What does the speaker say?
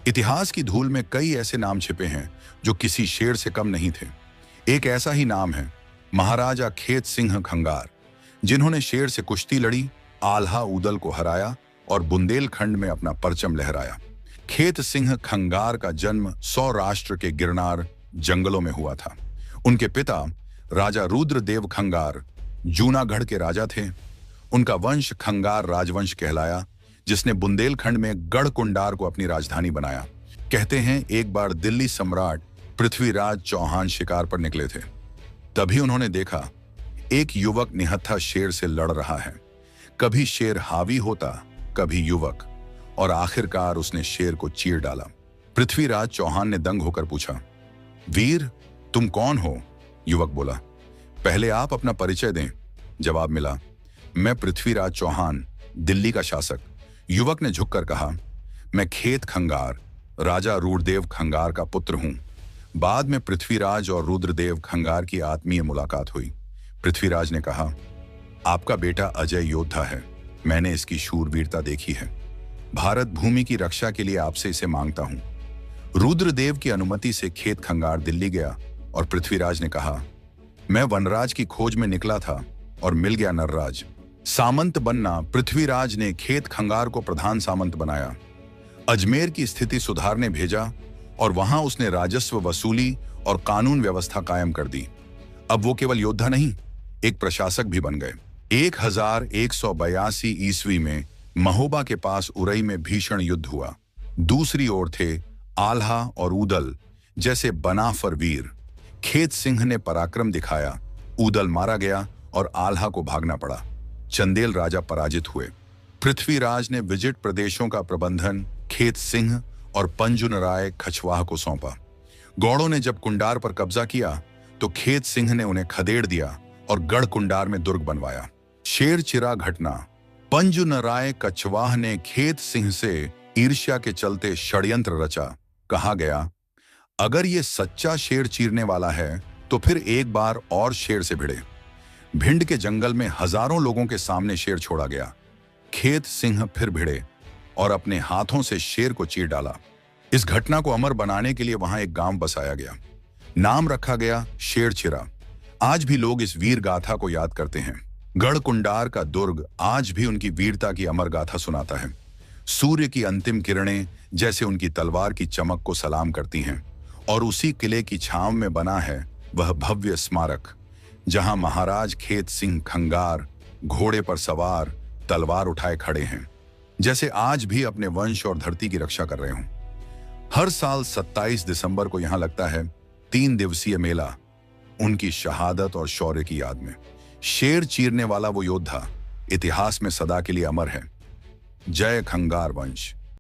इतिहास की धूल में कई ऐसे नाम छिपे हैं जो किसी शेर से कम नहीं थे। एक ऐसा ही नाम है महाराजा खेत सिंह खंगार, जिन्होंने शेर से कुश्ती लड़ी, आल्हा ऊदल को हराया और बुंदेलखंड में अपना परचम लहराया। खेत सिंह खंगार का जन्म सौराष्ट्र के गिरनार जंगलों में हुआ था। उनके पिता राजा रुद्रदेव खंगार जूनागढ़ के राजा थे। उनका वंश खंगार राजवंश कहलाया, जिसने बुंदेलखंड में गढ़कुंडार को अपनी राजधानी बनाया। कहते हैं एक बार दिल्ली सम्राट पृथ्वीराज चौहान शिकार पर निकले थे। तभी उन्होंने देखा एक युवक निहत्था शेर से लड़ रहा है। कभी शेर हावी होता, कभी युवक, और आखिरकार उसने शेर को चीर डाला। पृथ्वीराज चौहान ने दंग होकर पूछा, वीर तुम कौन हो? युवक बोला, पहले आप अपना परिचय दें। जवाब मिला, मैं पृथ्वीराज चौहान, दिल्ली का शासक। युवक ने झुककर कहा, मैं खेत खंगार, राजा रुद्रदेव खंगार का पुत्र हूं। बाद में पृथ्वीराज और रुद्रदेव खंगार की आत्मीय मुलाकात हुई। पृथ्वीराज ने कहा, आपका बेटा अजय योद्धा है, मैंने इसकी शूरवीरता देखी है। भारत भूमि की रक्षा के लिए आपसे इसे मांगता हूं। रुद्रदेव की अनुमति से खेत खंगार दिल्ली गया और पृथ्वीराज ने कहा, मैं वनराज की खोज में निकला था और मिल गया नरराज। सामंत बनना। पृथ्वीराज ने खेत खंगार को प्रधान सामंत बनाया। अजमेर की स्थिति सुधारने भेजा और वहां उसने राजस्व वसूली और कानून व्यवस्था कायम कर दी। अब वो केवल योद्धा नहीं, एक प्रशासक भी बन गए। 1182 ईस्वी में महोबा के पास उरई में भीषण युद्ध हुआ। दूसरी ओर थे आल्हा और ऊदल जैसे बनाफर वीर। खेत सिंह ने पराक्रम दिखाया, ऊदल मारा गया और आल्हा को भागना पड़ा। चंदेल राजा पराजित हुए। पृथ्वीराज ने विजिट प्रदेशों का प्रबंधन खेत सिंह और पंजुनराय खचवाह को सौंपा। गौड़ों ने जब कुंडार पर कब्जा किया तो खेत सिंह ने उन्हें खदेड़ दिया और गढ़ कुंडार में दुर्ग बनवाया। शेरचिरा घटना। पंजुनराय कछवाह ने खेत सिंह से ईर्ष्या के चलते षड्यंत्र रचा। कहा गया, अगर ये सच्चा शेर चीरने वाला है तो फिर एक बार और शेर से भिड़े। भिंड के जंगल में हजारों लोगों के सामने शेर छोड़ा गया। खेत सिंह फिर भिड़े और अपने हाथों से शेर को चीर डाला। इस घटना को अमर बनाने के लिए वहां एक गांव बसाया गया। नाम रखा गया शेरचिरा। आज भी लोग इस वीर गाथा को याद करते हैं। गढ़कुंडार का दुर्ग आज भी उनकी वीरता की अमर गाथा सुनाता है। सूर्य की अंतिम किरणें जैसे उनकी तलवार की चमक को सलाम करती हैं और उसी किले की छांव में बना है वह भव्य स्मारक, जहां महाराज खेत सिंह खंगार घोड़े पर सवार तलवार उठाए खड़े हैं, जैसे आज भी अपने वंश और धरती की रक्षा कर रहे हों। हर साल 27 दिसंबर को यहां लगता है 3 दिवसीय मेला, उनकी शहादत और शौर्य की याद में। शेर चीरने वाला वो योद्धा इतिहास में सदा के लिए अमर है। जय खंगार वंश।